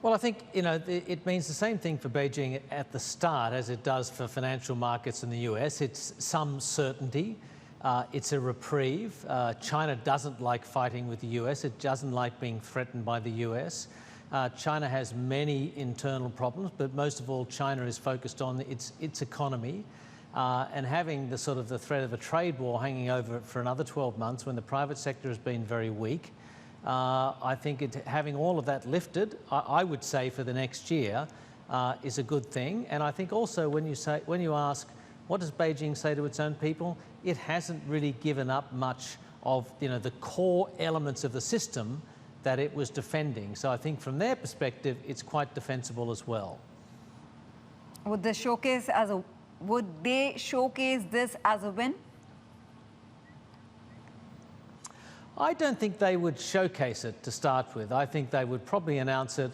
Well, I think, it means the same thing for Beijing at the start as it does for financial markets in the US. It's some certainty. It's a reprieve. China doesn't like fighting with the US. It doesn't like being threatened by the US. China has many internal problems, but most of all, China is focused on its economy. And having the threat of a trade war hanging over it for another 12 months when the private sector has been very weak, I think having all of that lifted, I would say for the next year, is a good thing. And I think also when you ask, what does Beijing say to its own people? It hasn't really given up much of the core elements of the system that it was defending. So I think from their perspective, it's quite defensible as well. Would they showcase this as a win? I don't think they would showcase it to start with. I think they would probably announce it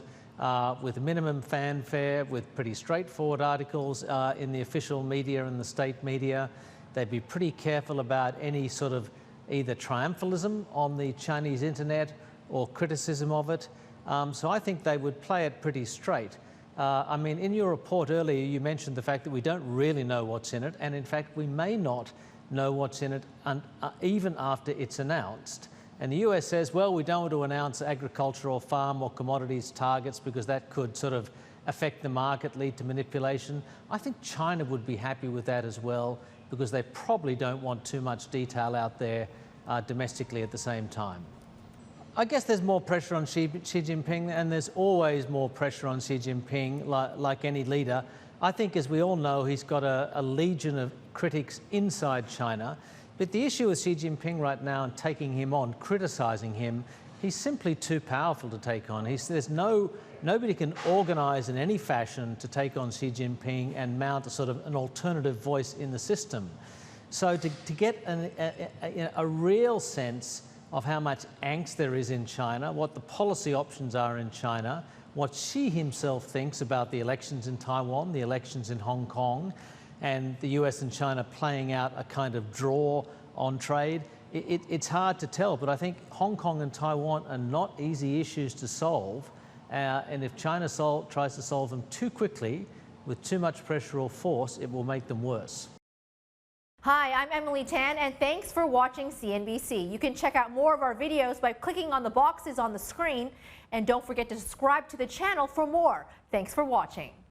with minimum fanfare, with pretty straightforward articles in the official media and the state media. They'd be pretty careful about any sort of either triumphalism on the Chinese internet or criticism of it. So I think they would play it pretty straight. I mean, in your report earlier, you mentioned the fact that we don't really know what's in it, and in fact, we may not know what's in it even after it's announced. And the US says, well, we don't want to announce agricultural, farm or commodities targets because that could sort of affect the market, lead to manipulation. I think China would be happy with that as well because they probably don't want too much detail out there domestically at the same time. I guess there's more pressure on Xi Jinping, and there's always more pressure on Xi Jinping, like any leader. I think, as we all know, he's got a legion of critics inside China. But the issue with Xi Jinping right now and taking him on, criticising him, he's simply too powerful to take on. Nobody can organise in any fashion to take on Xi Jinping and mount an alternative voice in the system. So to get a real sense of how much angst there is in China, what the policy options are in China, what Xi himself thinks about the elections in Taiwan, the elections in Hong Kong, and the US and China playing out a kind of draw on trade, it's hard to tell. But I think Hong Kong and Taiwan are not easy issues to solve. And if China tries to solve them too quickly, with too much pressure or force, it will make them worse. Hi, I'm Emily Tan, and thanks for watching CNBC. You can check out more of our videos by clicking on the boxes on the screen, and don't forget to subscribe to the channel for more. Thanks for watching.